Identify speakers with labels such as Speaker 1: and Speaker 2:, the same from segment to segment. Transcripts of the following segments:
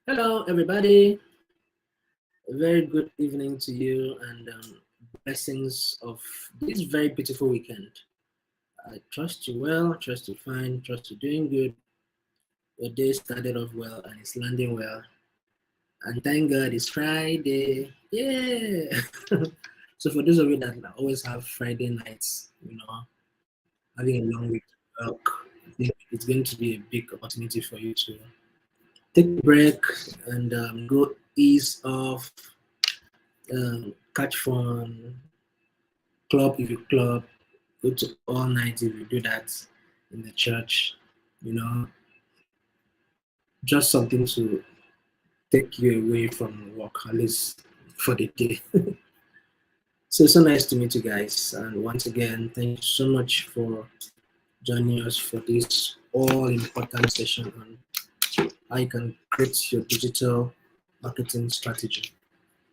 Speaker 1: Hello, everybody. A very good evening to you and blessings of this very beautiful weekend. I trust you well, trust you fine, trust you're doing good. Your day started off well and it's landing well. And thank God it's Friday. Yeah. So for those of you that always have Friday nights, having a long week to work, I think it's going to be a big opportunity for you to take a break and go ease off, catch fun, club if you club, go to all night if you do that in the church, you know, just something to take you away from work, at least for the day. So nice to meet you guys. And once again, thank you so much for joining us for this all important session on how you can create your digital marketing strategy.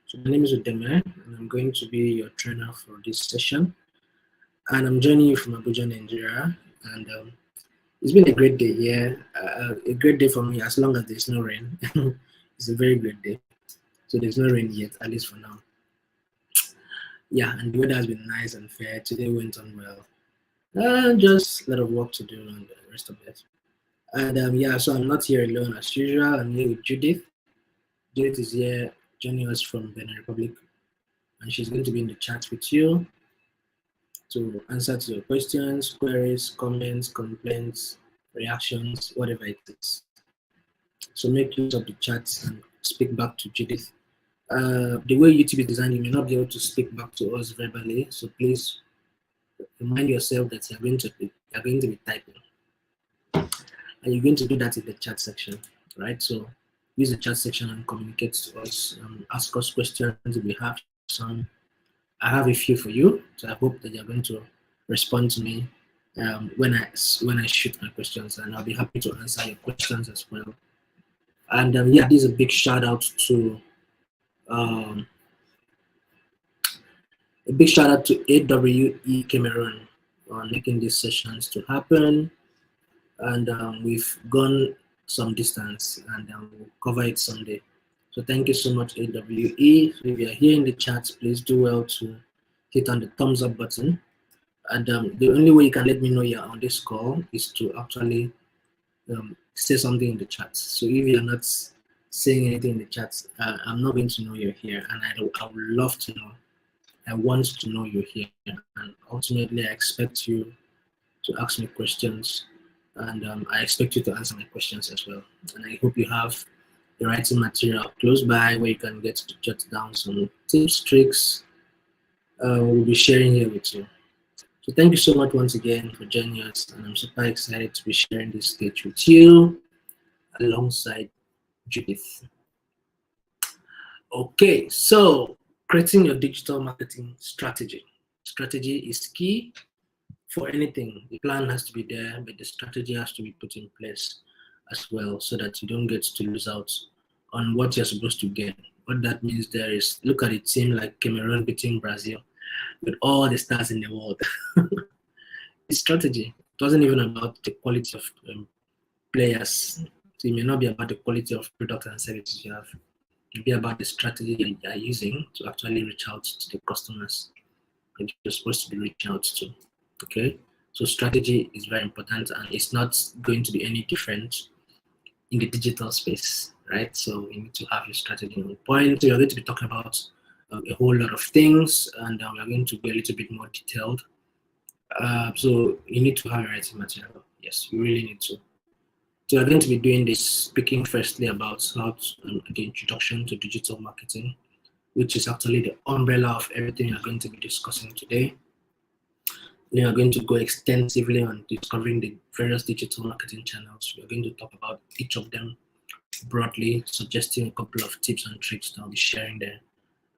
Speaker 1: So my name is Udeme, and I'm going to be your trainer for this session. And I'm joining you from Abuja, Nigeria. And it's been a great day here, a great day for me as long as there's no rain. It's a very great day. So there's no rain yet, at least for now. Yeah, and the weather has been nice and fair. Today went on well. Just a lot of work to do and the rest of it. And yeah, so I'm not here alone as usual. I'm here with Judith. Judith is here joining us from Benin Republic, and she's going to be in the chat with you to answer to your questions, queries, comments, complaints, reactions, whatever it is. So make use of the chat and speak back to Judith. The way YouTube is designed, you may not be able to speak back to us verbally. So please remind yourself that you're going to be typing, and you're going to do that in the chat section, right? So use the chat section and communicate to us, ask us questions if we have some. I have a few for you, so I hope that you're going to respond to me when I shoot my questions, and I'll be happy to answer your questions as well. And yeah, this is a big shout out to AWE Cameroon on making these sessions to happen, and we've gone some distance, and we'll cover it someday. So thank you so much, AWE. So if you're here in the chat, please do well to hit on the thumbs up button. And the only way you can let me know you're on this call is to actually say something in the chat. So if you're not saying anything in the chat, I'm not going to know you're here, and I would love to know. I want to know you're here, and ultimately I expect you to ask me questions, and I expect you to answer my questions as well. And I hope you have the writing material close by where you can get to jot down some tips, tricks we'll be sharing here with you. So thank you so much once again for joining us, and I'm super excited to be sharing this stage with you alongside Judith. Okay, so creating your digital marketing strategy. Strategy is key for anything. The plan has to be there, but the strategy has to be put in place as well so that you don't get to lose out on what you're supposed to get. What that means there is, look at a team like Cameroon beating Brazil with all the stars in the world. It's strategy. It wasn't even about the quality of players. So it may not be about the quality of products and services you have. It'll be about the strategy you are using to actually reach out to the customers that you're supposed to be reaching out to. Okay, so strategy is very important, and it's not going to be any different in the digital space, right? So you need to have your strategy on point. So you're going to be talking about a whole lot of things, and we're going to be a little bit more detailed. So you need to have your writing material. Yes, you really need to. So we're going to be doing this, speaking firstly about how the introduction to digital marketing, which is actually the umbrella of everything we're going to be discussing today. We are going to go extensively on discovering the various digital marketing channels. We're going to talk about each of them broadly, suggesting a couple of tips and tricks that I'll be sharing there.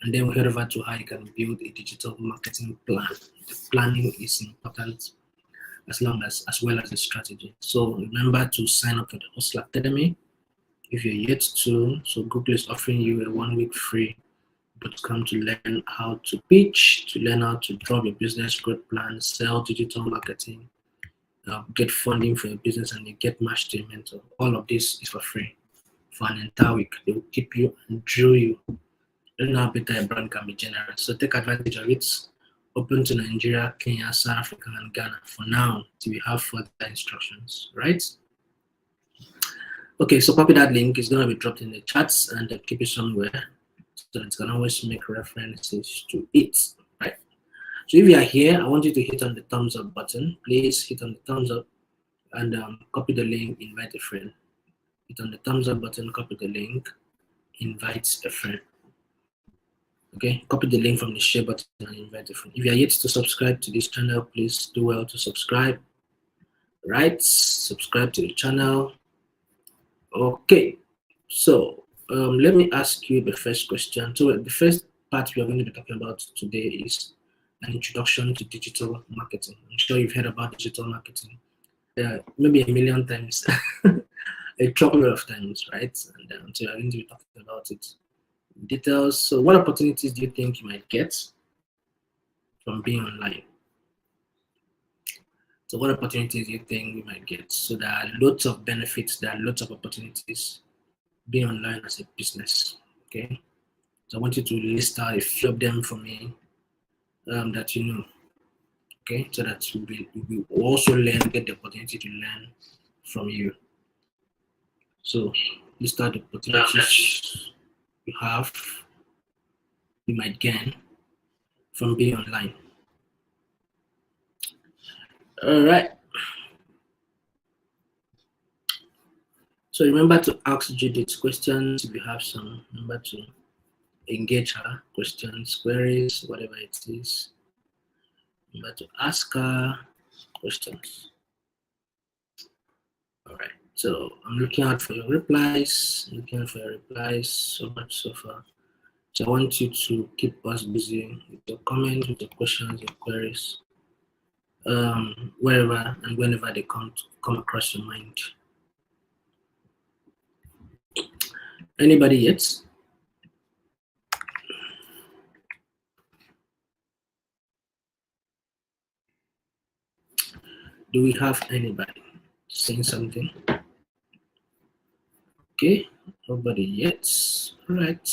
Speaker 1: And then we head over to how you can build a digital marketing plan. The planning is important as well as the strategy. So remember to sign up for the Hustle Academy if you're yet to. So Google is offering you a 1 week free bootcamp to learn how to pitch, to learn how to draw your business growth plan, sell digital marketing, get funding for your business, and you get matched to a mentor. All of this is for free for an entire week. They will keep you and drill you. I don't know how better a brand can be generous. So take advantage of it. Open to Nigeria, Kenya, South Africa, and Ghana for now till we have further instructions, right? Okay, so copy that link. It's going to be dropped in the chats and keep it somewhere so that you can always make references to it, right? So if you are here, I want you to hit on the thumbs up button. Please hit on the thumbs up and copy the link, invite a friend. Hit on the thumbs up button, copy the link, invite a friend. Okay, copy the link from the share button and invite a friend. If you are yet to subscribe to this channel, please do well to subscribe. Right, subscribe to the channel. Okay, so let me ask you the first question. So the first part we are going to be talking about today is an introduction to digital marketing. I'm sure you've heard about digital marketing maybe a million times, a truckload of times, right? And so I'm going to be talking about it in details. So what opportunities do you think you might get from being online? So what opportunities do you think we might get? So there are lots of benefits, there are lots of opportunities being online as a business, okay? So I want you to list out a few of them for me that you know, okay? So that we will also get the opportunity to learn from you. So list out the opportunities you might gain from being online. All right. So remember to ask Judith questions if you have some. Remember to engage her, questions, queries, whatever it is. Remember to ask her questions. All right. So I'm looking out for your replies. So much so far. So I want you to keep us busy with your comments, with your questions, your queries, wherever and whenever they come across your mind. Anybody yet? Do we have anybody saying something? Okay, nobody yet. All right.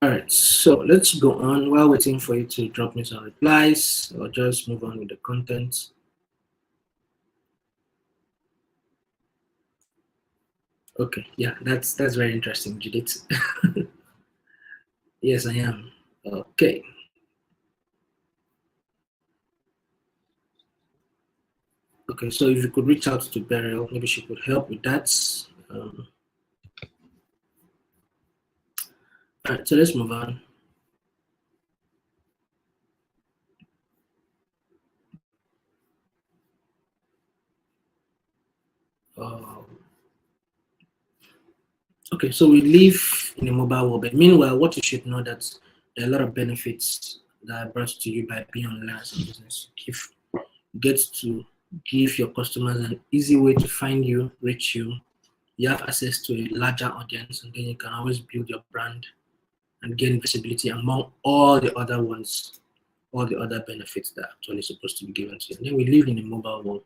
Speaker 1: All right, so let's go on while waiting for you to drop me some replies or just move on with the content. Okay, yeah, that's very interesting, Judith. Yes, I am. Okay. Okay, so if you could reach out to Beryl, maybe she could help with that. All right, so let's move on. Okay, so we live in a mobile world, but meanwhile, what you should know that there are a lot of benefits that are brought to you by being online as a business. Get to give your customers an easy way to find you, reach you. You have access to a larger audience, and then you can always build your brand and gain visibility among all the other ones, all the other benefits that are actually supposed to be given to you. And then we live in a mobile world,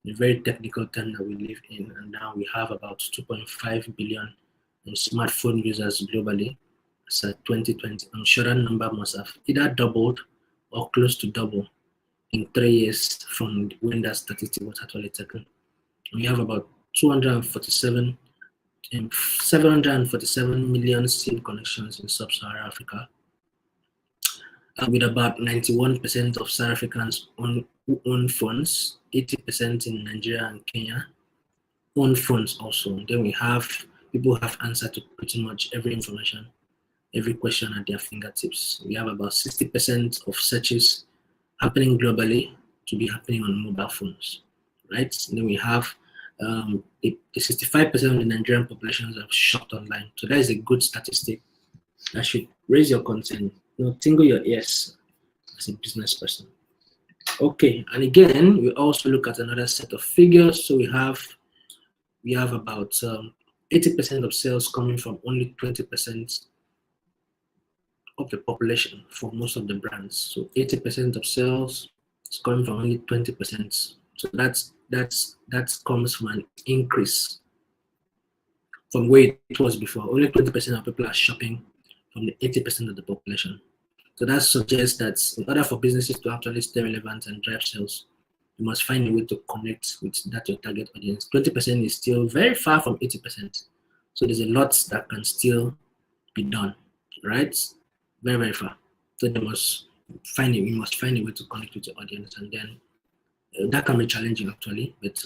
Speaker 1: a very technical time that we live in, and now we have about 2.5 billion smartphone users globally. As at 2020, I'm sure that number must have either doubled or close to double in 3 years from when that statistic was actually taken. We have about 247 747 million SIM connections in sub-Saharan Africa, with about 91% of South Africans who own phones, 80% in Nigeria and Kenya own phones also. Then we have people who have answer to pretty much every information, every question at their fingertips. We have about 60% of searches happening globally to be happening on mobile phones, right? And then we have the 65% of the Nigerian populations have shopped online. So that is a good statistic that should raise your concern. Tingle your ears as a business person. Okay, and again, we also look at another set of figures. So we have about 80% of sales coming from only 20% of the population for most of the brands. So 80% of sales is coming from only 20%. So that comes from an increase from where it was before. Only 20% of people are shopping from the 80% of the population. So that suggests that in order for businesses to actually stay relevant and drive sales, you must find a way to connect with that your target audience. 20% is still very far from 80%. So there's a lot that can still be done, right? Very, very far. So you must find a way to connect with your audience, and then that can be challenging actually, but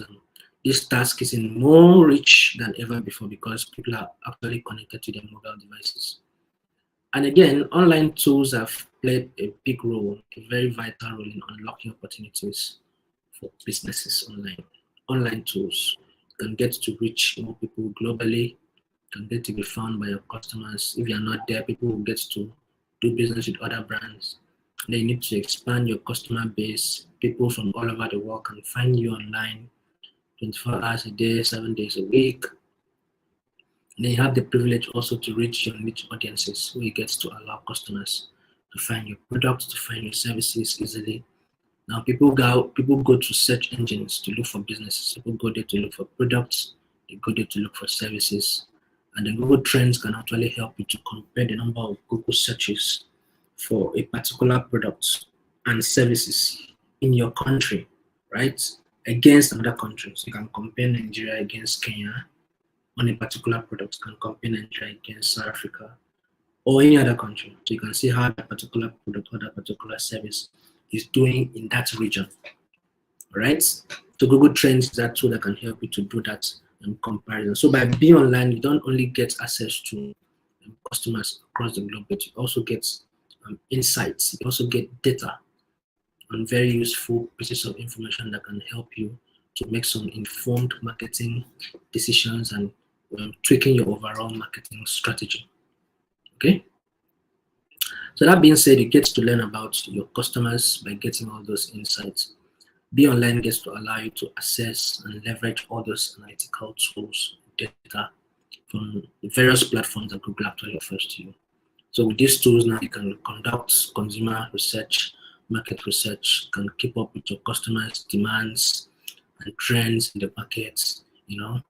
Speaker 1: this task is in more reach than ever before because people are actually connected to their mobile devices. And again, online tools have played a big role, a very vital role in unlocking opportunities for businesses online. Online tools can get to reach more people globally, can get to be found by your customers. If you're not there, people will get to do business with other brands. Then you need to expand your customer base. People from all over the world can find you online 24 hours a day, 7 days a week. And then you have the privilege also to reach your niche audiences where you get to allow customers to find your products, to find your services easily. Now people go to search engines to look for businesses. People go there to look for products, they go there to look for services. And then Google Trends can actually help you to compare the number of Google searches for a particular product and services in your country, right? Against another country. So you can compare Nigeria against Kenya on a particular product, you can compare Nigeria against South Africa or any other country. So you can see how that particular product or that particular service is doing in that region, right? So Google Trends is that tool that can help you to do that comparison. So by being online, you don't only get access to customers across the globe, but you also get insights. You also get data on very useful pieces of information that can help you to make some informed marketing decisions and tweaking your overall marketing strategy. Okay. So that being said, you get to learn about your customers by getting all those insights. Be Online gets to allow you to access and leverage all those analytical tools, data from the various platforms that Google actually offers to you. So with these tools now, you can conduct consumer research, market research, can keep up with your customers' demands and trends in the markets, you know.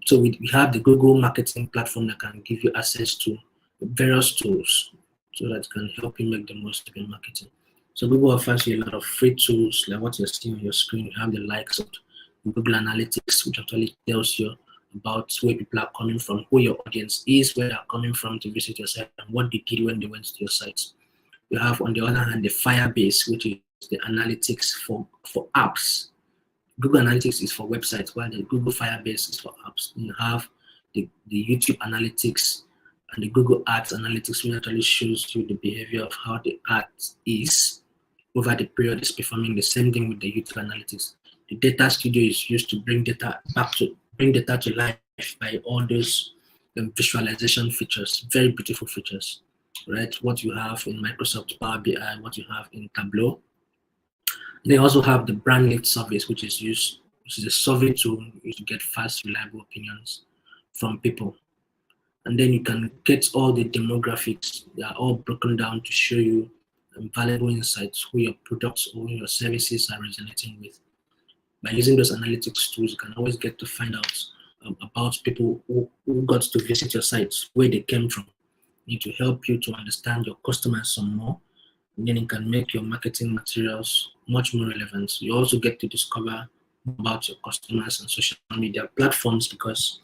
Speaker 1: So we have the Google marketing platform that can give you access to various tools so that can help you make the most of your marketing. So Google offers you a lot of free tools like what you're seeing on your screen. You have the likes of Google Analytics, which actually tells you about where people are coming from, who your audience is, where they're coming from to visit your site, and what they did when they went to your site. You have, on the other hand, the Firebase, which is the analytics for apps. Google Analytics is for websites, while the Google Firebase is for apps. You have the YouTube Analytics and the Google Ads Analytics, which actually shows you the behavior of how the ad is over the period it's performing. The same thing with the YouTube Analytics. The data studio is used to bring data to life by all those visualization features, very beautiful features, right? What you have in Microsoft Power BI, what you have in Tableau. They also have the brand lift surveys, which is a survey tool used to get fast, reliable opinions from people. And then you can get all the demographics. They are all broken down to show you valuable insights who your products or your services are resonating with. By using those analytics tools, you can always get to find out about people who got to visit your sites, where they came from. Need to help you to understand your customers some more. And then it can make your marketing materials much more relevant. You also get to discover about your customers and social media platforms because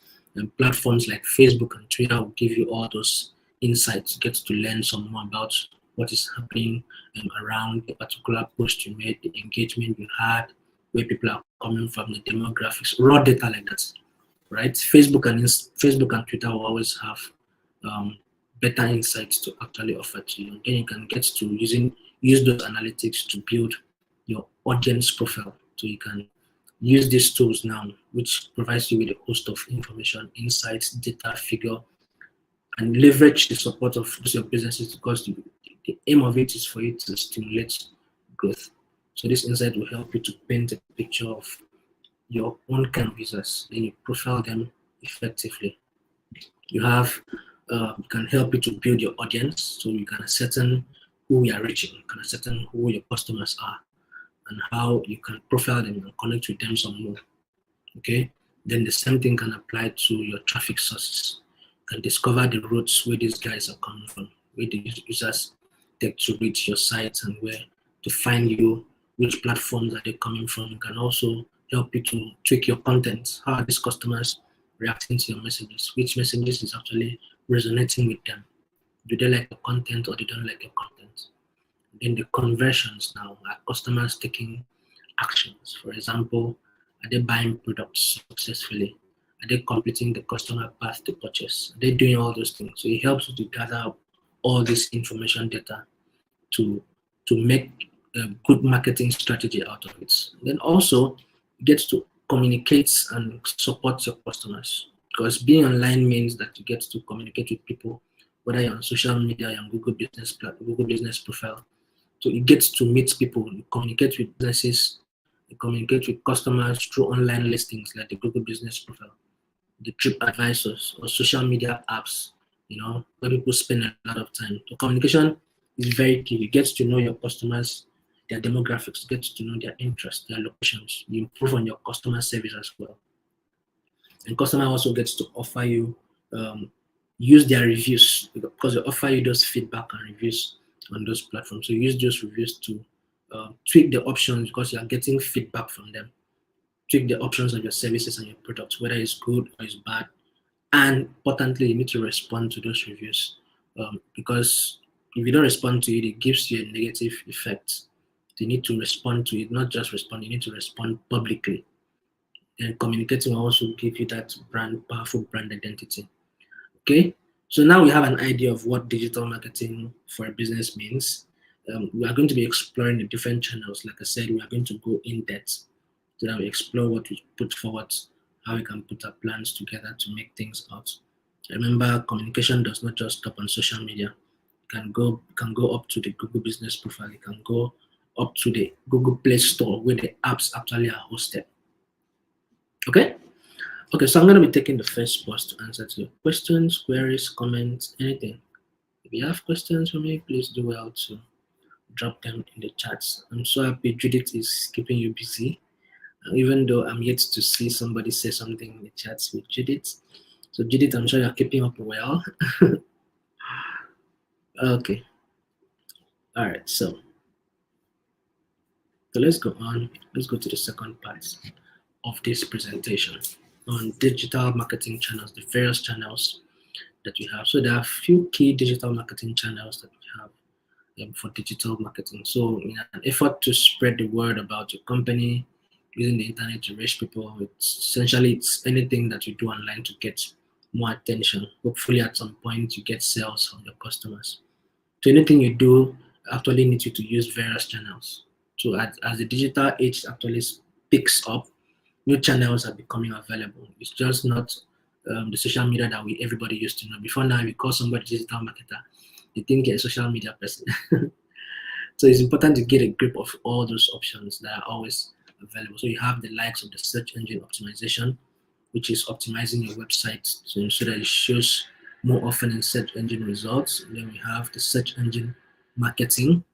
Speaker 1: platforms like Facebook and Twitter will give you all those insights. You get to learn some more about what is happening around the particular post you made, the engagement you had, where people are coming from, the demographics, raw data like that, right? Facebook and Twitter will always have better insights to actually offer to you. And then you can get to use those analytics to build your audience profile. So you can use these tools now, which provides you with a host of information, insights, data, figure, and leverage the support of your businesses because the aim of it is for you to stimulate growth. So this insight will help you to paint a picture of your own kind of users, then you profile them effectively. You have can help you to build your audience, so you can ascertain who you are reaching, you can ascertain who your customers are, and how you can profile them and connect with them some more. Okay, then the same thing can apply to your traffic sources. You can discover the routes where these guys are coming from, where the users take to reach your site, and where to find you, which platforms are they coming from. It can also help you to tweak your content. How are these customers reacting to your messages? Which messages is actually resonating with them? Do they like your content or they don't like your content? Then the conversions now, are customers taking actions? For example, are they buying products successfully? Are they completing the customer path to purchase? Are they doing all those things? So it helps you to gather up all this information data to make a good marketing strategy out of it. Then also get to communicate and support your customers, because being online means that you get to communicate with people, whether you're on social media, you're on Google Business Profile. So you get to meet people, you communicate with businesses, you communicate with customers through online listings like the Google Business Profile, the trip advisors, or social media apps, where people spend a lot of time. So communication is very key. You get to know your customers, their demographics, you get to know their interests, their locations. You improve on your customer service as well. And customer also gets to offer you, use their reviews, because they offer you those feedback and reviews on those platforms. So you use those reviews to tweak the options, because you are getting feedback from them. Tweak the options of your services and your products, whether it's good or it's bad. And importantly, you need to respond to those reviews, because if you don't respond to it, it gives you a negative effect. You need to respond to it, not just respond, you need to respond publicly. And communicating will also give you that powerful brand identity. Okay, so now we have an idea of what digital marketing for a business means. We are going to be exploring the different channels. Like I said, we are going to go in depth so that we explore what we put forward, how we can put our plans together to make things out. Remember, communication does not just stop on social media. It can go up to the Google Business Profile. It can go up to the Google Play Store where the apps actually are hosted. Okay. Okay, so I'm going to be taking the first pause to answer to your questions, queries, comments, anything. If you have questions for me, please do well to drop them in the chats. I'm so happy Judith is keeping you busy, even though I'm yet to see somebody say something in the chats with Judith. So Judith, I'm sure you're keeping up well. Okay. All right, so let's go on. Let's go to the second part of this presentation on digital marketing channels, the various channels that we have. So there are a few key digital marketing channels that we have for digital marketing. So in an effort to spread the word about your company, using the internet to reach people, it's anything that you do online to get more attention. Hopefully at some point you get sales from your customers. So anything you do actually needs you to use various channels. So as the digital age actually picks up, new channels are becoming available. It's just not the social media that everybody used to know. Before now, if you call somebody digital marketer, they think you're a social media person. So it's important to get a grip of all those options that are always available. So you have the likes of the search engine optimization, which is optimizing your website so that it shows more often in search engine results. And then we have the search engine marketing,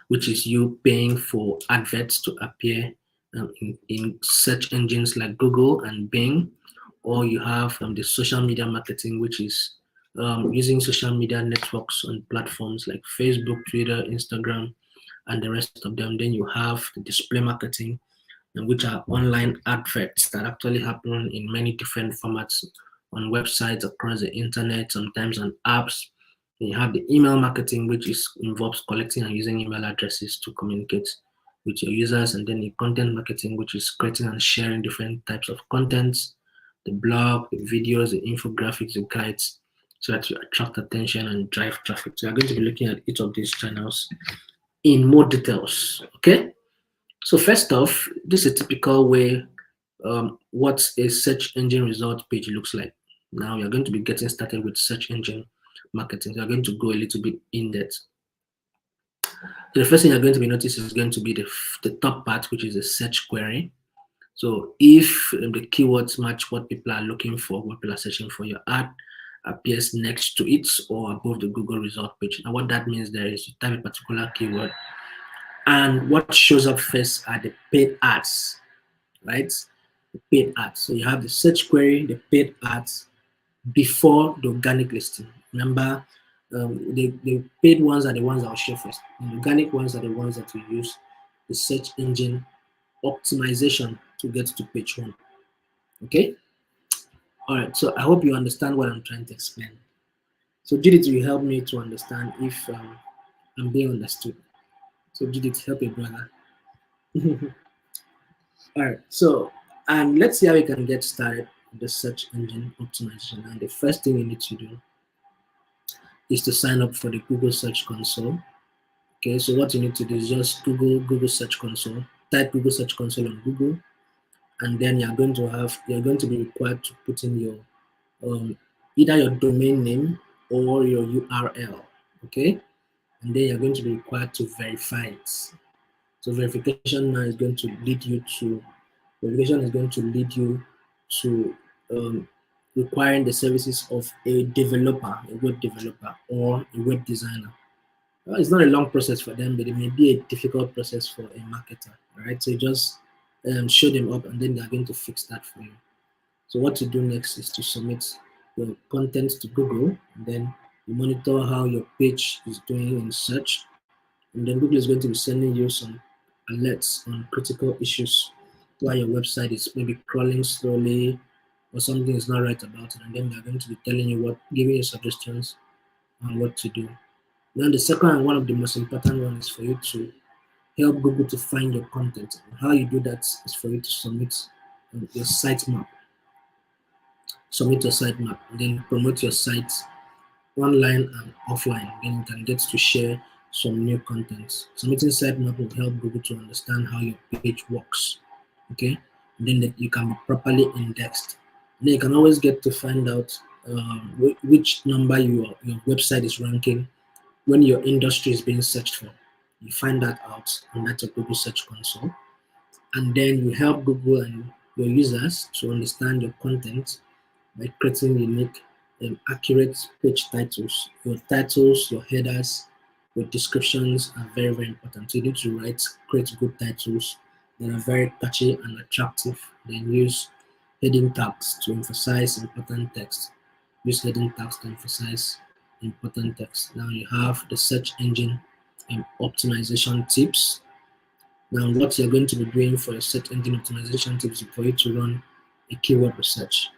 Speaker 1: which is you paying for adverts to appear in search engines like Google and Bing. Or you have the social media marketing, which is using social media networks on platforms like Facebook, Twitter, Instagram, and the rest of them. Then you have the display marketing, which are online adverts that actually happen in many different formats on websites across the internet, sometimes on apps. Then you have the email marketing, which involves collecting and using email addresses to communicate with your users, and then the content marketing, which is creating and sharing different types of contents, the blog, the videos, the infographics, the guides, so that you attract attention and drive traffic. So we're going to be looking at each of these channels in more details. Okay. So first off, this is a typical way what a search engine result page looks like. Now we are going to be getting started with search engine marketing. We are going to go a little bit in depth. The first thing you're going to be noticing is going to be the top part, which is the search query. So if the keywords match what people are looking for, what people are searching for, your ad appears next to it or above the Google result page. Now what that means there is you type a particular keyword and what shows up first are the paid ads, right? The paid ads. So you have the search query, the paid ads before the organic listing. Remember, the paid ones are the ones that will show first. The organic ones are the ones that we use the search engine optimization to get to page one. Okay? All right. So I hope you understand what I'm trying to explain. So Judith will help me to understand if I'm being understood. So Judith, help your brother. All right. So and let's see how we can get started with the search engine optimization. And the first thing you need to do is to sign up for the Google Search Console. Okay, so what you need to do is just Google Search Console, type Google Search Console on Google, and then you're going to be required to put in your either your domain name or your URL. Okay, and then you're going to be required to verify it. So verification is going to lead you to requiring the services of a developer, a web developer, or a web designer. Well, it's not a long process for them, but it may be a difficult process for a marketer. All right, so you just show them up, and then they're going to fix that for you. So what to do next is to submit your content to Google, and then you monitor how your page is doing in search, and then Google is going to be sending you some alerts on critical issues why your website is maybe crawling slowly or something is not right about it, and then they're going to be telling you giving you suggestions on what to do. Then the second and one of the most important one is for you to help Google to find your content. How you do that is for you to submit your sitemap. Submit your sitemap, and then promote your site online and offline. Then you can get to share some new content. Submitting sitemap will help Google to understand how your page works. Okay, and then that you can be properly indexed. And then you can always get to find out which number your website is ranking when your industry is being searched for. You find that out on that Google Search Console, and then you help Google and your users to understand your content by creating unique and accurate page titles. Your titles, your headers, your descriptions are very, very important. So you need to create good titles that are very catchy and attractive. Then use heading tags to emphasize important text. Use heading tags to emphasize important text. Now you have the search engine and optimization tips. Now what you're going to be doing for your search engine optimization tips is for you to run a keyword research,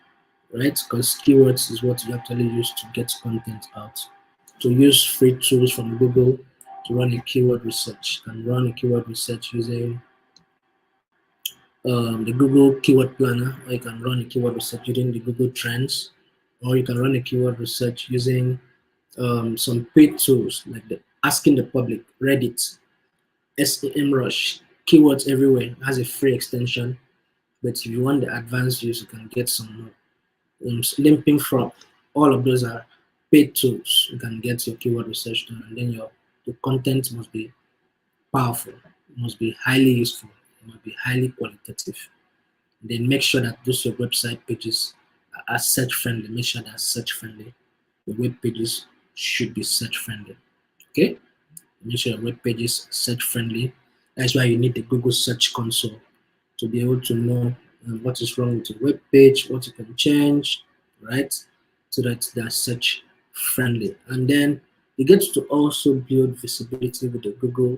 Speaker 1: right? Because keywords is what you actually use to get content out. So use free tools from Google to run a keyword research. You can run a keyword research using the Google Keyword Planner, or you can run a keyword research using the Google Trends, or you can run a keyword research using some paid tools like the Asking the Public, Reddit, SEMrush, Keywords Everywhere has a free extension. But if you want the advanced use, you can get some more. Limping from all of those are paid tools. You can get your keyword research done, and then the content must be powerful, it must be highly useful, it must be highly qualitative. And then make sure that those your website pages are search friendly. Make sure they're search friendly. The web pages should be search friendly. Okay, make sure your web pages search friendly. That's why you need the Google Search Console to be able to know what is wrong with your web page, what you can change, right? So that they're search friendly. And then you get to also build visibility with the Google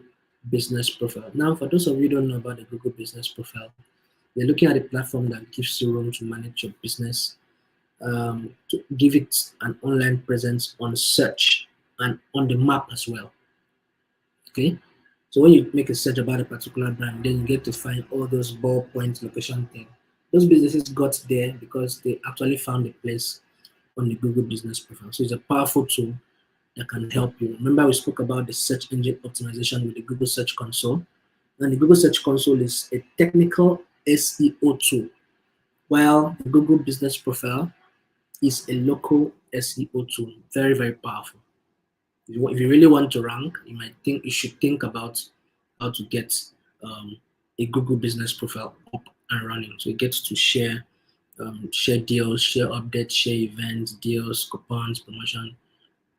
Speaker 1: Business Profile. Now, for those of you who don't know about the Google Business Profile, you're looking at a platform that gives you room to manage your business, to give it an online presence on search and on the map as well. Okay, so when you make a search about a particular brand, then you get to find all those ballpoint location things. Those businesses got there because they actually found a place on the Google Business Profile. So it's a powerful tool that can help you. Remember we spoke about the search engine optimization with the Google Search Console. And the Google Search Console is a technical SEO tool, while the Google Business Profile is a local SEO tool. Very, very powerful. If you really want to rank, you should think about how to get um, a Google business profile up and running. So you get to share deals, share updates, share events, deals, coupons, promotion,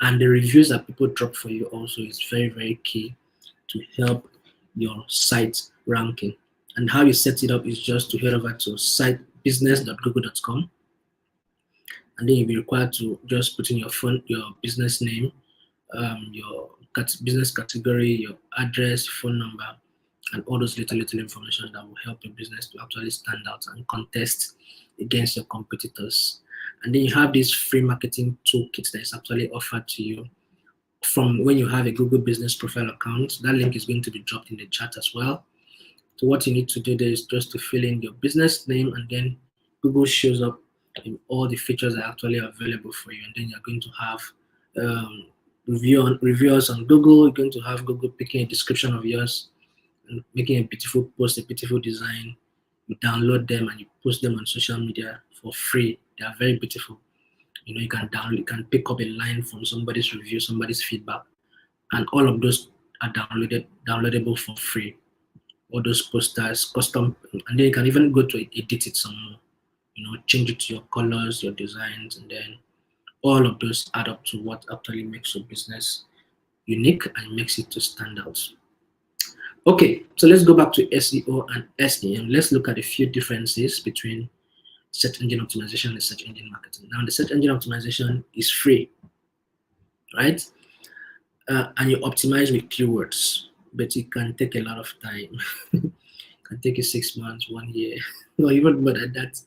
Speaker 1: and the reviews that people drop for you also is very, very key to help your site ranking. And how you set it up is just to head over to site business.google.com, and then you'll be required to just put in your business name, your business category, your address, phone number, and all those little information that will help your business to actually stand out and contest against your competitors. And then you have this free marketing toolkit that is actually offered to you from when you have a Google Business Profile account. That link is going to be dropped in the chat as well. So what you need to do there is just to fill in your business name, and then Google shows up in all the features that are actually available for you. And then you're going to have reviewers on Google. You're going to have Google picking a description of yours and making a beautiful post, a beautiful design. You download them and you post them on social media for free. They are very beautiful. You can download, you can pick up a line from somebody's review, somebody's feedback, and all of those are downloadable for free. All those posters, custom, and then you can even go to edit it some more. Change it to your colors, your designs, and then all of those add up to what actually makes your business unique and makes it to stand out. Okay, so let's go back to SEO and SEM. Let's look at a few differences between search engine optimization and search engine marketing. Now, the search engine optimization is free, right? And you optimize with keywords, but it can take a lot of time. It can take you 6 months, 1 year, or even more than that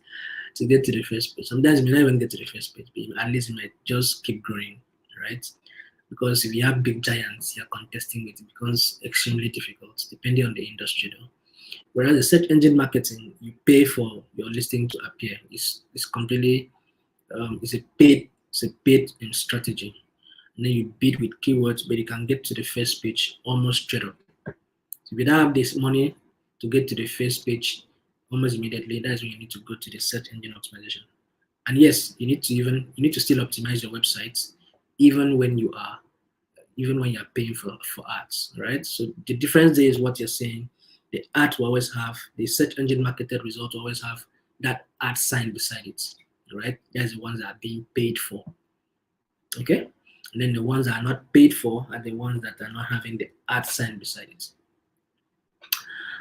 Speaker 1: to get to the first page. Sometimes you may not even get to the first page, but at least you might just keep growing, right? Because if you have big giants you're contesting with, it becomes extremely difficult depending on the industry though. Whereas the search engine marketing, you pay for your listing to appear. It's completely it's a paid strategy. And then you bid with keywords, but you can get to the first page almost straight up. So if you don't have this money to get to the first page almost immediately, that's when you need to go to the search engine optimization. And yes, you need to still optimize your websites even when you're paying for ads, right? So the difference there is what you're saying. The ad will always have, the search engine marketed result will always have that ad sign beside it, right? That's the ones that are being paid for. Okay? And then the ones that are not paid for are the ones that are not having the ad sign beside it.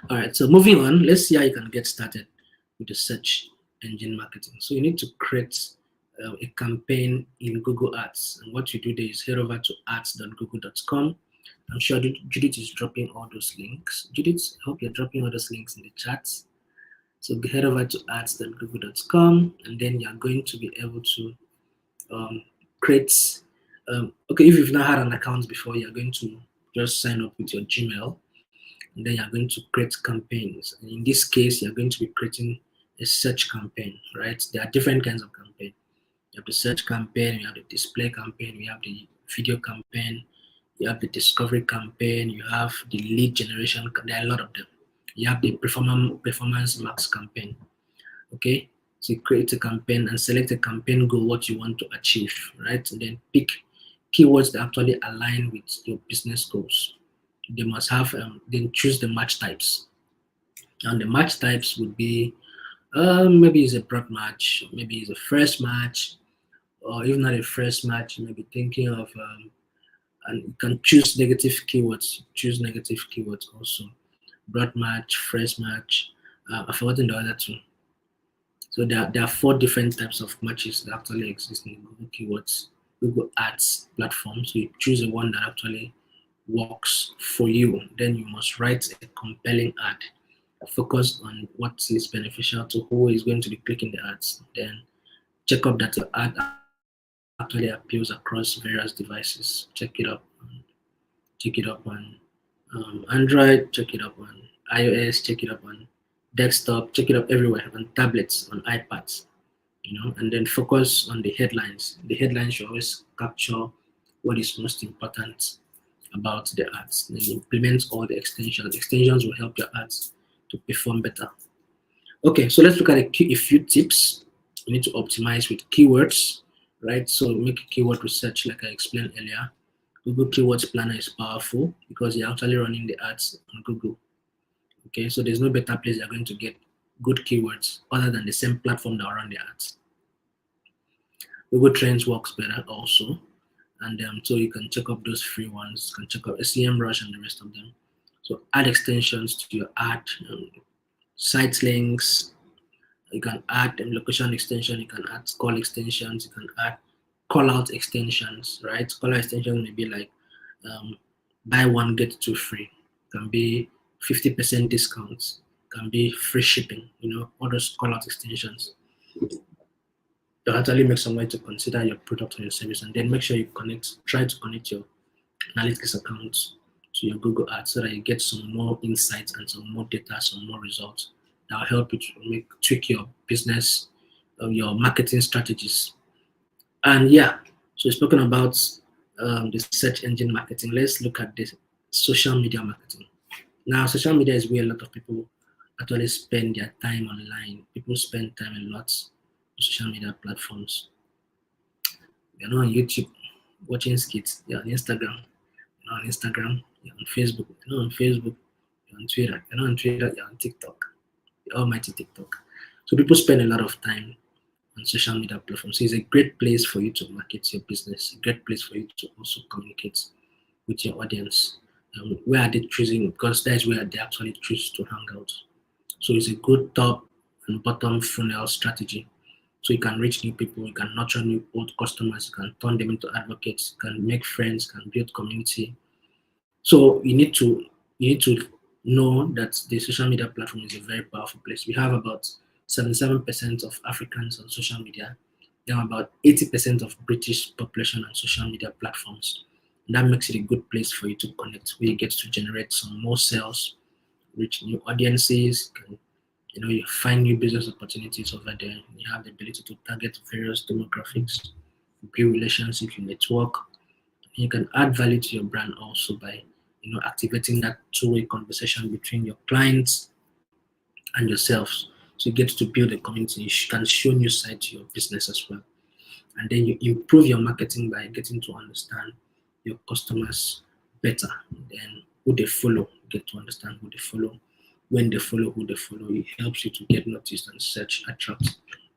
Speaker 1: All right, so moving on, let's see how you can get started with the search engine marketing. So you need to create a campaign in Google Ads. And what you do there is head over to ads.google.com. I'm sure Judith is dropping all those links. Judith, I hope you're dropping all those links in the chat. So head over to ads.google.com, and then you're going to be able to create. Okay, if you've not had an account before, you're going to just sign up with your Gmail, and then you're going to create campaigns. And in this case, you're going to be creating a search campaign, right? There are different kinds of campaign. You have the search campaign, you have the display campaign, you have the video campaign, you have the discovery campaign, you have the lead generation. There are a lot of them. You have the performance max campaign. Okay, so you create a campaign and select a campaign goal, what you want to achieve, right? And then pick keywords that actually align with your business goals. They must have, then choose the match types. And the match types would be maybe it's a broad match, maybe it's a first match, or if not a first match, you may be thinking of, and you can choose negative keywords. Choose negative keywords also. Broad match, first match. I've forgotten the other two. So there are 4 different types of matches that actually exist in Google Keywords, Google Ads platform. So you choose the one that actually works for you. Then you must write a compelling ad. Focus on what is beneficial to who is going to be clicking the ads. Then check up that your ad actually appeals across various devices. Check it up on Android, check it up on iOS, check it up on desktop, check it up everywhere, on tablets, on iPads, and then focus on the headlines. The headlines should always capture what is most important about the ads. Then implement all the extensions. Extensions will help your ads to perform better. Okay, so let's look at a few tips. You need to optimize with keywords, right? So make keyword research like I explained earlier. Google Keywords Planner is powerful because you're actually running the ads on Google. Okay, so there's no better place you're going to get good keywords other than the same platform that will run the ads. Google Trends works better also, and so you can check up those free ones. You can check out SEMrush and the rest of them. So add extensions to your ad, site links. You can add location extension. You can add call extensions. You can add call out extensions. Right? Call out extensions may be like um, buy one get two free. Can be 50% discounts. Can be free shipping. All those call out extensions. You actually make some way to consider your product or your service, and then make sure you try to connect your analytics accounts to your Google Ads so that you get some more insights and some more data, some more results that will help you to tweak your business, your marketing strategies. And yeah, so we've spoken about the search engine marketing. Let's look at this social media marketing. Now, social media is where a lot of people actually spend their time online. People spend time a lot on social media platforms. You're not on YouTube watching skits. You're on Instagram. You're not on Instagram. You're on Facebook. You're not on Facebook. You're on Twitter. You're not on Twitter. You're on TikTok. The almighty TikTok. So people spend a lot of time on social media platforms. So it's a great place for you to market your business. A great place for you to also communicate with your audience. Where are they choosing? Because that's where they actually choose to hang out. So it's a good top and bottom funnel strategy. So you can reach new people, you can nurture new old customers, you can turn them into advocates, you can make friends, you can build community. So you need to know that the social media platform is a very powerful place. We have about 77% of Africans on social media. We have about 80% of British population on social media platforms. And that makes it a good place for you to connect, where you get to generate some more sales, reach new audiences, you find new business opportunities over there. You have the ability to target various demographics, build relationships, you network. You can add value to your brand also by activating that two-way conversation between your clients and yourselves. So you get to build a community. You can show new side to your business as well. And then you improve your marketing by getting to understand your customers better. Then who they follow, get to understand who they follow, when they follow, who they follow. It helps you to get noticed and search, attract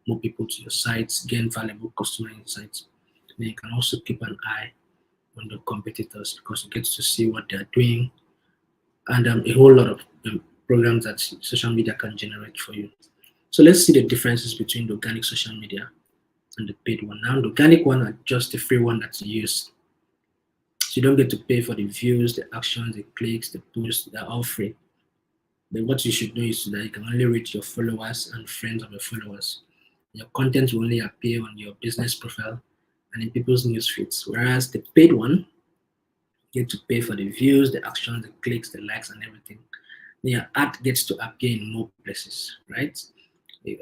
Speaker 1: more people to your sites, gain valuable customer insights. Then you can also keep an eye on the competitors because you get to see what they're doing, and a whole lot of programs that social media can generate for you. So let's see the differences between the organic social media and the paid one. Now, the organic one are just the free one that you use. So you don't get to pay for the views, the actions, the clicks, the posts. They're all free. But what you should know is that you can only reach your followers and friends of your followers. Your content will only appear on your business profile and in people's news feeds. Whereas the paid one, you get to pay for the views, the actions, the clicks, the likes, and everything. Then your ad gets to appear in more places, right?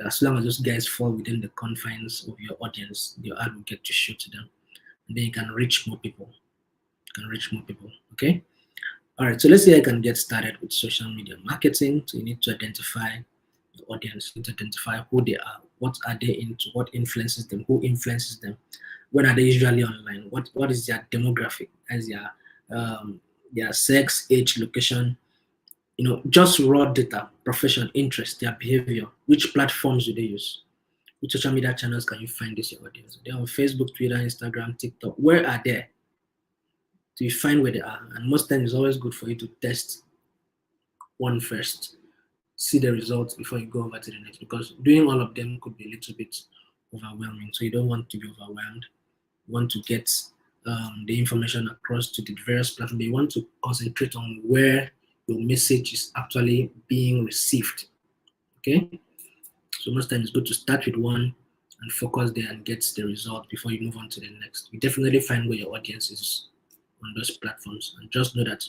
Speaker 1: As long as those guys fall within the confines of your audience, your ad will get to show to them. And then you can reach more people. Okay? All right, so let's say I can get started with social media marketing. So you need to identify the audience, you need to identify who they are, what are they into, what influences them, who influences them, when are they usually online, what is their demographic, as their sex, age, location, just raw data, profession, interest, their behavior, which platforms do they use, which social media channels can you find this your audience? They're on Facebook, Twitter, Instagram, TikTok. Where are they? So you find where they are, and most times it's always good for you to test one first, see the results before you go over to the next, because doing all of them could be a little bit overwhelming. So you don't want to be overwhelmed. You want to get the information across to the various platforms. You want to concentrate on where your message is actually being received. Okay, so most times it's good to start with one and focus there and get the result before you move on to the next. You definitely find where your audience is on those platforms, and just know that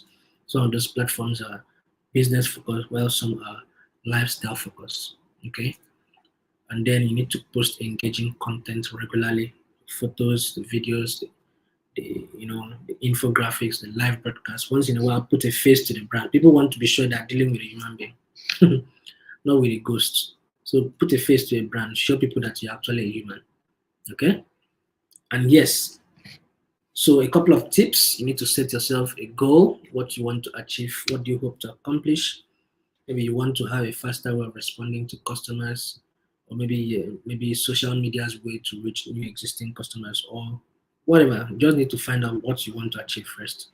Speaker 1: some of those platforms are business focused while some are lifestyle focused. Okay, and then you need to post engaging content regularly, photos, the videos, the infographics, the live broadcasts. Once in a while, put a face to the brand. People want to be sure they're dealing with a human being, not with a ghost. So put a face to a brand, show people that you're actually a human. Okay, and yes, So a couple of tips: you need to set yourself a goal, what you want to achieve, what do you hope to accomplish. Maybe you want to have a faster way of responding to customers, or maybe social media's way to reach new existing customers, or whatever. You just need to find out what you want to achieve first.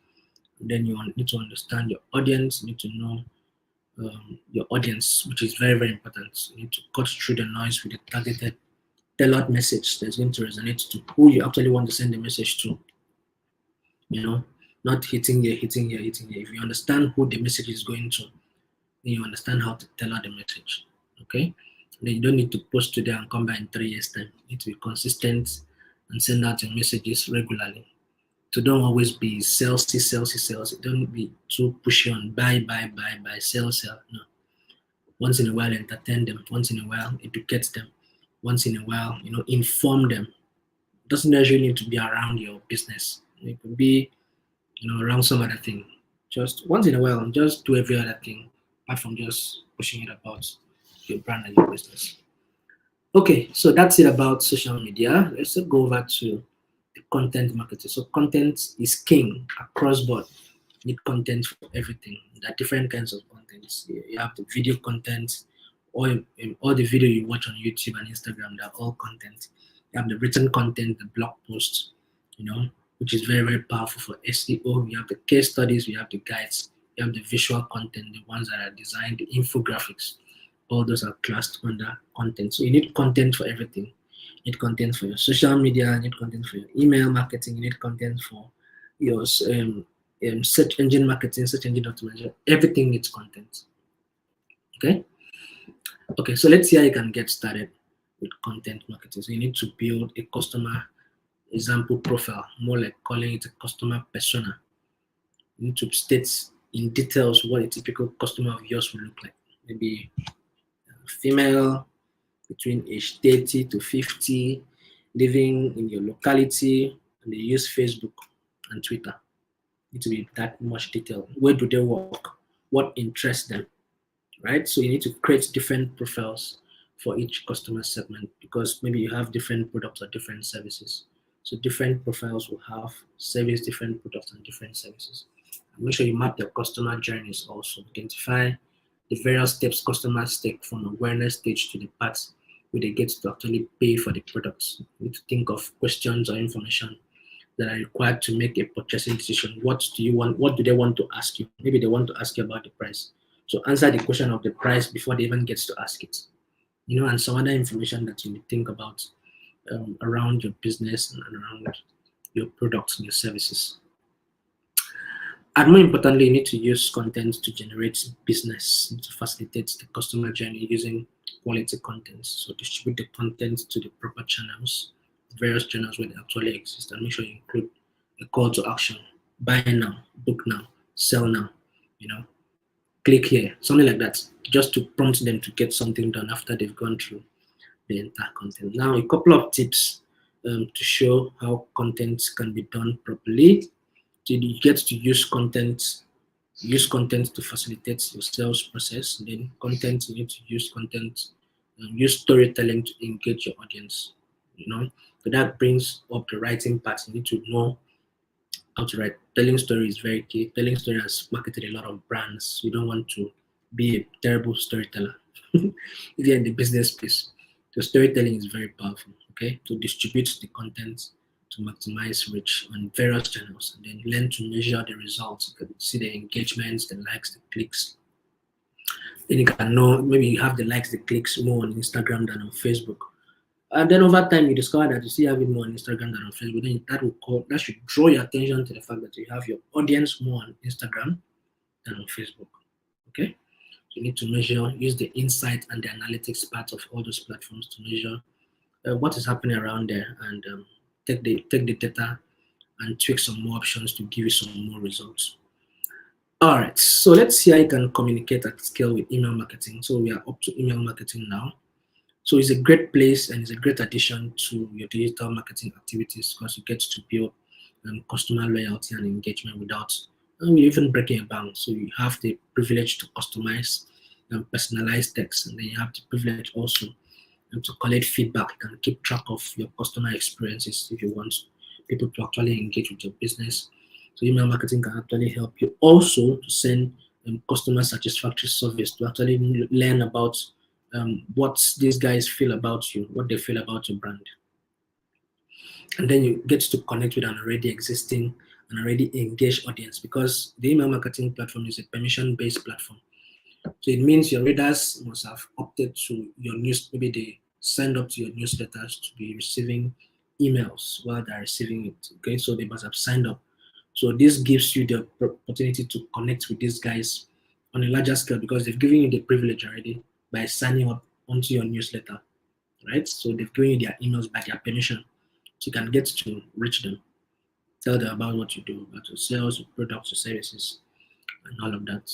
Speaker 1: Then need to understand your audience. You need to know your audience, which is very, very important. You need to cut through the noise with a targeted, tailored message that's going to resonate to who you actually want to send the message to. You know, not hitting here, hitting here, hitting here. If you understand who the message is going to, then you understand how to tailor the message. Okay? Then you don't need to post today and come back in 3 years' time. You need to be consistent and send out your messages regularly. So don't always be salesy, salesy, salesy. Don't be too pushy on buy, sell, sell. No. Once in a while, entertain them. Once in a while, educate them. Once in a while, inform them. It doesn't necessarily need to be around your business. It could be, around some other thing. Just once in a while, just do every other thing apart from just pushing it about your brand and your business. Okay, so that's it about social media. Let's go over to the content marketing. So content is king across board. You need content for everything. There are different kinds of content. You have the video content, all the video you watch on YouTube and Instagram. They're all content. You have the written content, the blog posts, which is very, very powerful for SEO. We have the case studies, we have the guides, we have the visual content, the ones that are designed, the infographics. All those are classed under content. So you need content for everything. You need content for your social media, you need content for your email marketing, you need content for your search engine marketing, search engine optimization. Everything needs content. Okay? Okay, so let's see how you can get started with content marketing. So you need to build a customer example profile, more like calling it a customer persona. You need to state in details what a typical customer of yours will look like. Maybe female, between age 30 to 50, living in your locality, and they use Facebook and Twitter. Need to be that much detail. Where do they work? What interests them? Right? So you need to create different profiles for each customer segment because maybe you have different products or different services. So different profiles will have service different products and different services. And make sure you map your customer journeys also. Identify the various steps customers take from awareness stage to the part where they get to actually pay for the products. You need to think of questions or information that are required to make a purchasing decision. What do you want? What do they want to ask you? Maybe they want to ask you about the price. So answer the question of the price before they even get to ask it. And some other information that you need to think about around your business and around your products and your services. And more importantly, you need to use content to generate business, to facilitate the customer journey using quality content. So distribute the content to the proper channels, various channels where they actually exist, and make sure you include a call to action. Buy now, book now, sell now, click here, something like that, just to prompt them to get something done after they've gone through the entire content. Now, a couple of tips to show how content can be done properly. So you get to use content to facilitate your sales process. Then content, you need to use content, use storytelling to engage your audience. So that brings up the writing part. You need to know how to write. Telling story is very key. Telling story has marketed a lot of brands. You don't want to be a terrible storyteller if you're in the business space. So storytelling is very powerful. Okay, to distribute the content to maximize reach on various channels, and then learn to measure the results. You can see the engagements, the likes, the clicks. Then you can know maybe you have the likes, the clicks more on Instagram than on Facebook. And then over time, you discover that you still have it more on Instagram than on Facebook. Then that should draw your attention to the fact that you have your audience more on Instagram than on Facebook. Okay, you need to measure, use the insight and the analytics part of all those platforms to measure what is happening around there, and take the data and tweak some more options to give you some more results. All right, so let's see how you can communicate at scale with email marketing. So we are up to email marketing now. So it's a great place and it's a great addition to your digital marketing activities because you get to build customer loyalty and engagement without even breaking a bank. So you have the privilege to customize and personalize text, and then you have the privilege also to collect feedback. You can keep track of your customer experiences if you want. people to actually engage with your business. So email marketing can actually help you also to send customer satisfaction surveys to actually learn about what these guys feel about you, what they feel about your brand. And then you get to connect with an already existing and already engaged audience, because the email marketing platform is a permission-based platform. So it means your readers must have opted to your news, maybe they signed up to your newsletters to be receiving emails while they're receiving it. Okay, so they must have signed up. So this gives you the opportunity to connect with these guys on a larger scale, because they've given you the privilege already by signing up onto your newsletter, right? So they've given you their emails by their permission. So you can get to reach them, tell them about what you do, about your sales, your products, your services, and all of that.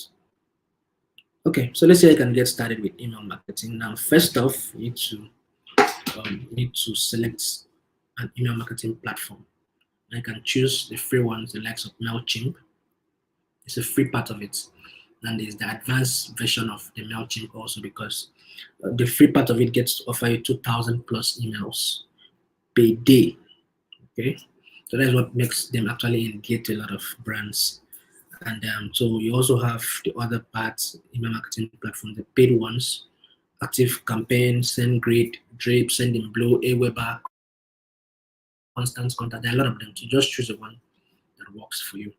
Speaker 1: Okay, so let's say I can get started with email marketing. Now, first off, you need to select an email marketing platform. I can choose the free ones, the likes of MailChimp. It's a free part of it. And there's the advanced version of the MailChimp also, because the free part of it gets to offer you 2,000 plus emails per day. Okay, so that's what makes them actually engage a lot of brands. And so you also have the other parts, email marketing platform, the paid ones, active campaign, send grid, drip, send in blue, Aweber, constant contact. There are a lot of them. So just choose the one that works for you.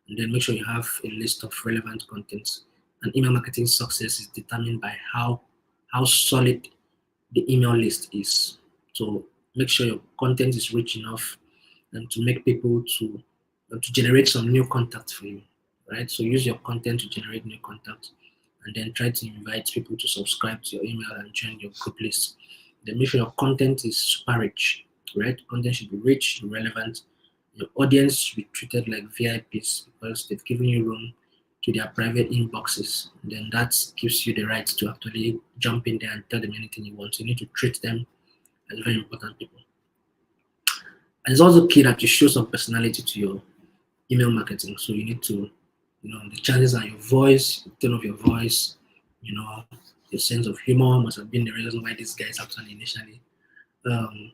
Speaker 1: And then make sure you have a list of relevant contents. And email marketing success is determined by how solid the email list is. So make sure your content is rich enough and to make people to generate some new contacts for you, right? So use your content to generate new contacts, and then try to invite people to subscribe to your email and join your group list. Then make sure your content is super rich, right? Content should be rich, relevant. Your audience should be treated like VIPs because they've given you room to their private inboxes. And then that gives you the right to actually jump in there and tell them anything you want. So you need to treat them as very important people. And it's also key that you show some personality to your email marketing. So you need to, the chances are your voice, the tone of your voice, your sense of humor must have been the reason why these guys actually initially um,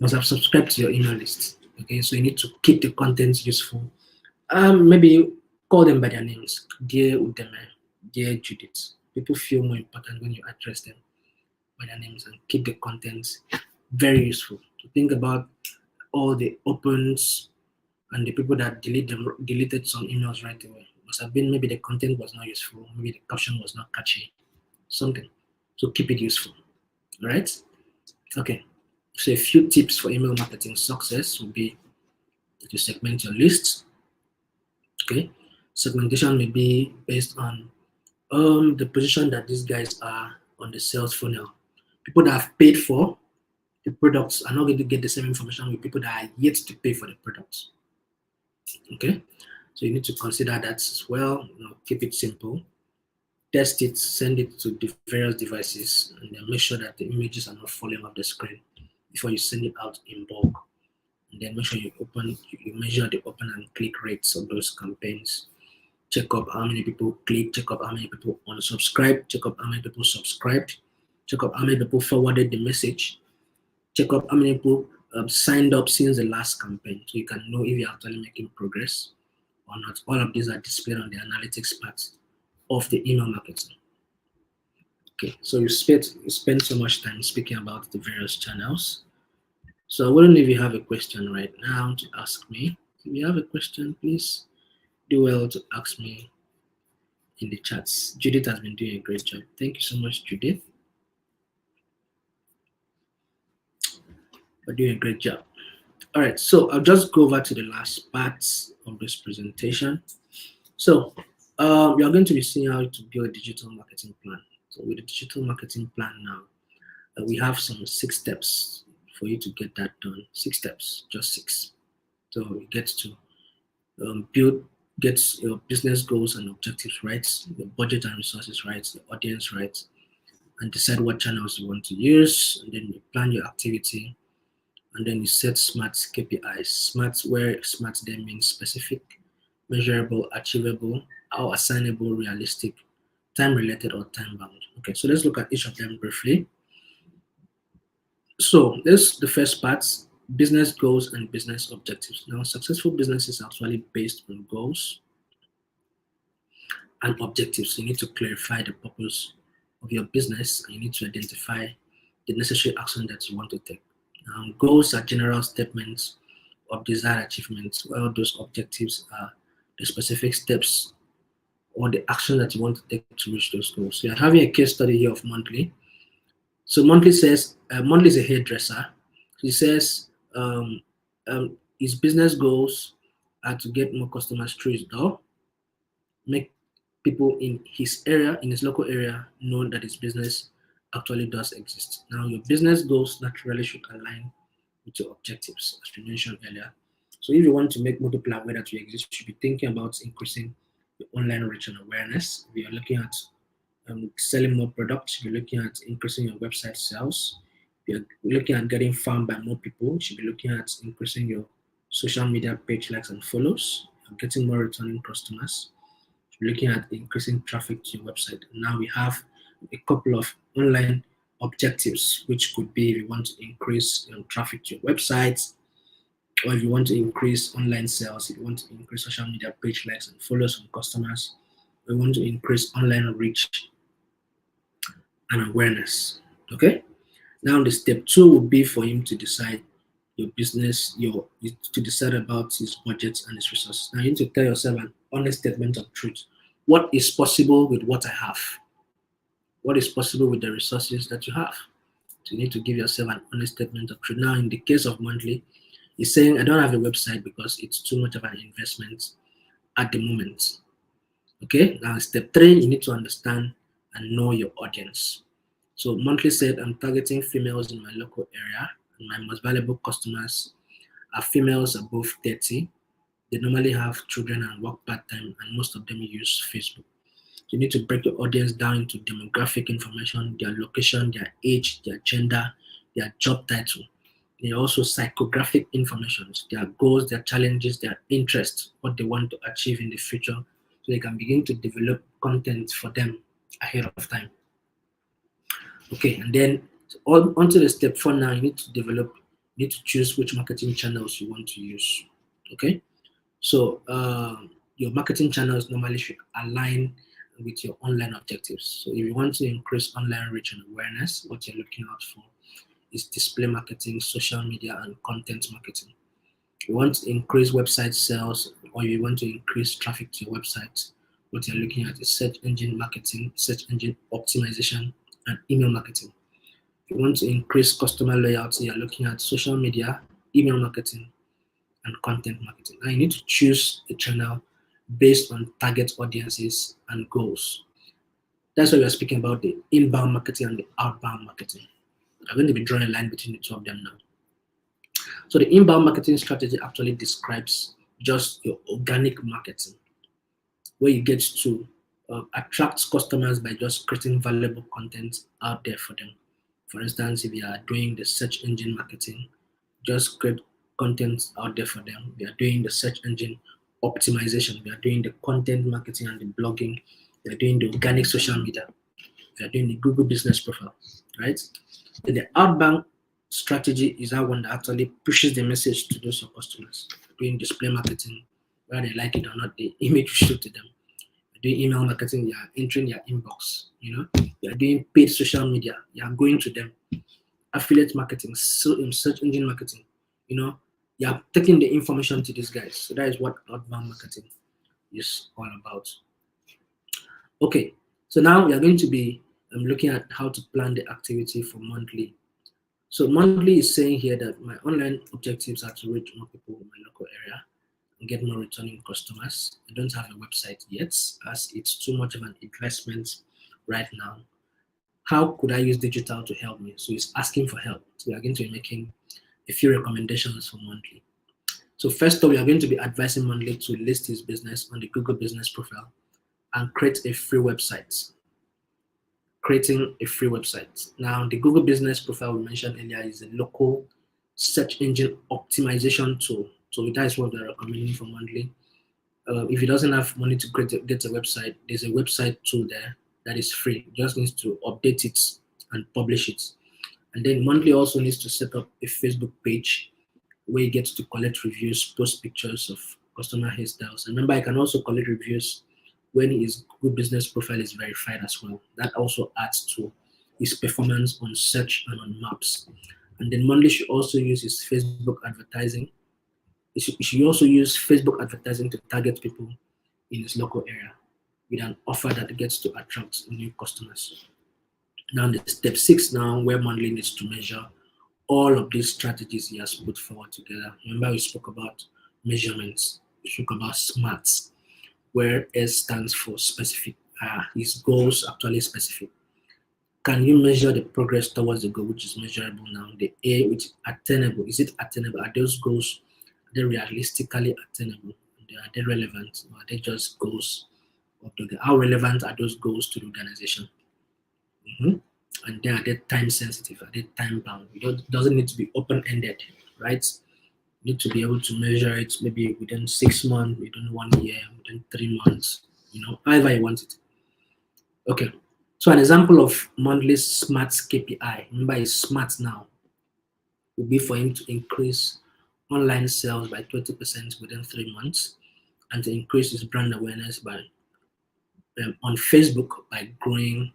Speaker 1: must have subscribed to your email list. Okay, so you need to keep the content useful. Maybe call them by their names, dear Udeme, dear Judith. People feel more important when you address them by their names, and keep the content very useful. To think about all the opens and the people that deleted some emails right away. Must have been maybe the content was not useful, maybe the caption was not catchy, something. So keep it useful. All right. Okay. So a few tips for email marketing success would be to segment your list. Okay. Segmentation may be based on the position that these guys are on the sales funnel. People that have paid for the products are not going to get the same information with people that are yet to pay for the products. Okay, so you need to consider that as well. Keep it simple. Test it, send it to the various devices, and then make sure that the images are not falling off the screen before you send it out in bulk. And then make sure you measure the open and click rates of those campaigns. Check up how many people click, check up how many people unsubscribe, check up how many people subscribed, check up how many people forwarded the message, check up how many people signed up since the last campaign, so you can know if you're actually making progress or not. All of these are displayed on the analytics part of the email marketing. Okay, so you spend so much time speaking about the various channels. So I wouldn't know if you have a question right now to ask me. If you have a question, please do well to ask me in the chats. Judith has been doing a great job. Thank you so much, Judith, for doing a great job. All right, so I'll just go over to the last part of this presentation. So you're going to be seeing how to build a digital marketing plan. So with the digital marketing plan now, we have some 6 steps for you to get that done. 6 steps, just 6. So you get to get your business goals and objectives right, your budget and resources right, the audience right, and decide what channels you want to use, and then you plan your activity, and then you set SMART KPIs. SMART, where SMART then means specific, measurable, achievable, or assignable, realistic, time related, or time bound. Okay, so let's look at each of them briefly. So this the first part, business goals and business objectives. Now, successful business is actually based on goals and objectives. You need to clarify the purpose of your business, and you need to identify the necessary action that you want to take. Goals are general statements of desired achievements, while those objectives are the specific steps or the action that you want to take to reach those goals. So you're having a case study here of Monthly. So Monthly is a hairdresser. He says his business goals are to get more customers through his door, make people in his area, in his local area, know that his business actually does exist. Now, your business goals naturally should align with your objectives, as we mentioned earlier. So, if you want to make multiple aware that you exist, you should be thinking about increasing your online reach and awareness. If you're looking at selling more products, if you're looking at increasing your website sales, if you're looking at getting found by more people, you should be looking at increasing your social media page likes and follows, getting more returning customers, looking at increasing traffic to your website. Now we have a couple of online objectives, which could be if you want to increase traffic to your website, or if you want to increase online sales, if you want to increase social media page likes and follows from customers, or you want to increase online reach and awareness. Okay. Now the step 2 would be for him to decide your business, to decide about his budget and his resources. Now you need to tell yourself an honest statement of truth. What is possible with what I have? What is possible with the resources that you have? So you need to give yourself an honest statement of truth. Now, in the case of Monthly, he's saying, I don't have a website because it's too much of an investment at the moment. Okay, now step 3, you need to understand and know your audience. So Monthly said, I'm targeting females in my local area, and my most valuable customers are females above 30. They normally have children and work part-time, and most of them use Facebook. You need to break your audience down into demographic information, their location, their age, their gender, their job title. There are also psychographic information, their goals, their challenges, their interests, what they want to achieve in the future, so they can begin to develop content for them ahead of time. Okay, and then onto the step 4 now, you need to choose which marketing channels you want to use. Okay, so your marketing channels normally should align with your online objectives. So if you want to increase online reach and awareness, what you're looking out for is display marketing, social media, and content marketing. If you want to increase website sales, or you want to increase traffic to your website, what you're looking at is search engine marketing, search engine optimization, and email marketing. If you want to increase customer loyalty, you're looking at social media, email marketing, and content marketing. Now you need to choose a channel based on target audiences and goals. That's why we're speaking about the inbound marketing and the outbound marketing. I'm going to be drawing a line between the two of them now. So the inbound marketing strategy actually describes just your organic marketing, where you get to attract customers by just creating valuable content out there for them. For instance, if you are doing the search engine marketing, just create content out there for them. We are doing the search engine optimization. We are doing the content marketing and the blogging. We are doing the organic social media. We are doing the Google business profile, right? Then the outbound strategy is that one that actually pushes the message to those customers. We're doing display marketing, whether they like it or not, the image you show to them. We're doing email marketing, you are entering their inbox. You are doing paid social media, you are going to them. Affiliate marketing, search engine marketing, you are taking the information to these guys. So that is what outbound marketing is all about. Okay, so now we are going to be looking at how to plan the activity for Monthly. So Monthly is saying here that my online objectives are to reach more people in my local area and get more returning customers. I don't have a website yet, as it's too much of an investment right now. How could I use digital to help me? So he's asking for help. So we are going to be making a few recommendations for Monthly. So first of all, we are going to be advising Monthly to list his business on the Google business profile and create a free website. Creating a free website. Now, the Google business profile we mentioned earlier is a local search engine optimization tool. So that is what we're recommending for Monthly. If he doesn't have money to get a website, there's a website tool there that is free. He just needs to update it and publish it. And then Monthly also needs to set up a Facebook page where you get to collect reviews, post pictures of customer hairstyles. And remember, I can also collect reviews when his Google business profile is verified as well. That also adds to his performance on search and on maps. And then monthly should also use his Facebook advertising. He should also use Facebook advertising to target people in his local area with an offer that gets to attract new customers. Now, the step 6 now, where monthly needs to measure all of these strategies he has put forward together. Remember, we spoke about measurements, we spoke about smarts, where S stands for specific. His goals actually specific. Can you measure the progress towards the goal, which is measurable now? The A, which is attainable. Is it attainable? Are those goals, are they realistically attainable? Are they relevant? Or are they just goals? How relevant are those goals to the organization? And then are they time sensitive? Are they time bound? It doesn't need to be open ended, right? You need to be able to measure it maybe within 6 months, within 1 year, within 3 months, however you want it. Okay. So an example of monthly SMART KPI, remember it's SMART now, would be for him to increase online sales by 20% within 3 months and to increase his brand awareness by on Facebook by growing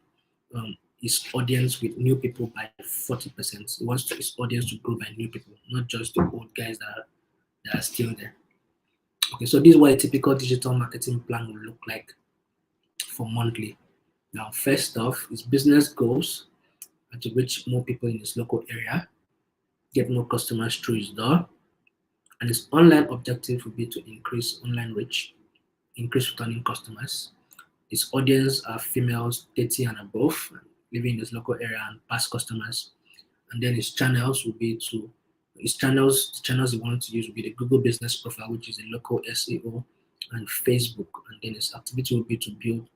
Speaker 1: his audience with new people by 40%. He wants his audience to grow by new people, not just the old guys that are still there. Okay, so this is what a typical digital marketing plan will look like for monthly. Now, first off, his business goals are to reach more people in his local area, get more customers through his door, and his online objective will be to increase online reach, increase returning customers. His audience are females 30 and above, living in his local area and past customers. And then his channels will be the channels he wants to use will be the Google business profile, which is a local SEO, and Facebook. And then his activity will be to build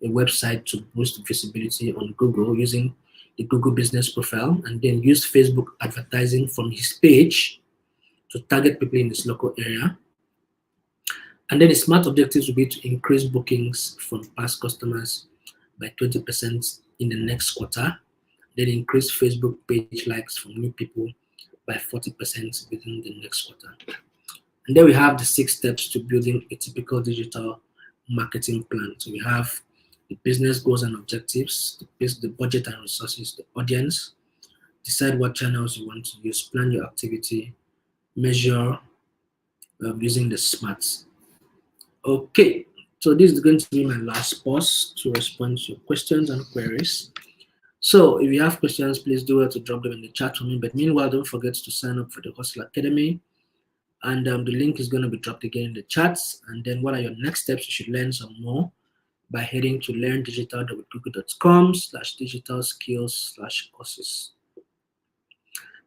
Speaker 1: a website to boost visibility on Google using the Google business profile, and then use Facebook advertising from his page to target people in his local area. And then his smart objectives will be to increase bookings from past customers by 20% in the next quarter, then increase Facebook page likes from new people by 40% within the next quarter. And then we have the 6 steps to building a typical digital marketing plan. So we have the business goals and objectives, the budget and resources, the audience, decide what channels you want to use, plan your activity, measure using the smarts. Okay, so this is going to be my last pause to respond to your questions and queries. So if you have questions, please do it to drop them in the chat for me. But meanwhile, don't forget to sign up for the Hustle Academy. And the link is going to be dropped again in the chats. And then what are your next steps? You should learn some more by heading to learndigital.google.com/digital skills/courses.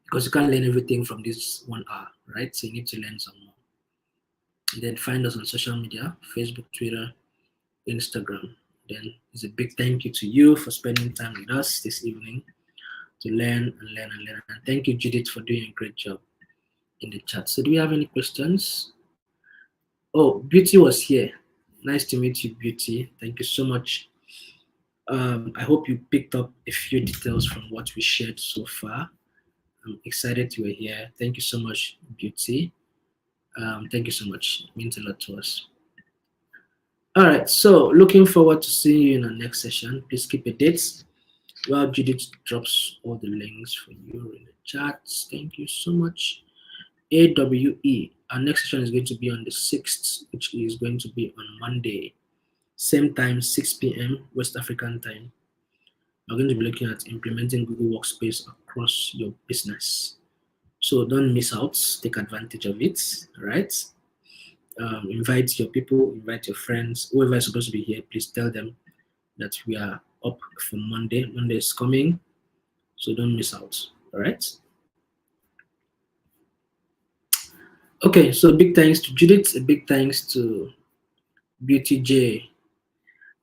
Speaker 1: Because you can't learn everything from this 1 hour, right? So you need to learn some more. And then find us on social media, Facebook, Twitter, Instagram. Then it's a big thank you to you for spending time with us this evening to learn and learn and learn. And thank you, Judith, for doing a great job in the chat. So do we have any questions? Oh, Beauty was here. Nice to meet you, Beauty. Thank you so much. I hope you picked up a few details from what we shared so far. I'm excited you were here. Thank you so much, Beauty. Thank you so much. It means a lot to us. All right, so looking forward to seeing you in our next session. Please keep a date while Judith drops all the links for you in the chats. Thank you so much. AWE. Our next session is going to be on the 6th, which is going to be on Monday. Same time, 6 p.m. West African time. We're going to be looking at implementing Google Workspace across your business. So don't miss out. Take advantage of it, right? Invite your people, invite your friends, whoever is supposed to be here. Please tell them that we are up for Monday. Monday is coming, so don't miss out. All right. Okay, so big thanks to Judith, a big thanks to Beauty J.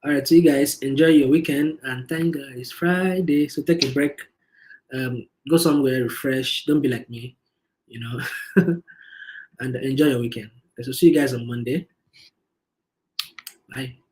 Speaker 1: All right, so you guys enjoy your weekend, and thank God it's Friday. So take a break, go somewhere, refresh. Don't be like me, and enjoy your weekend. So see you guys on Monday. Bye.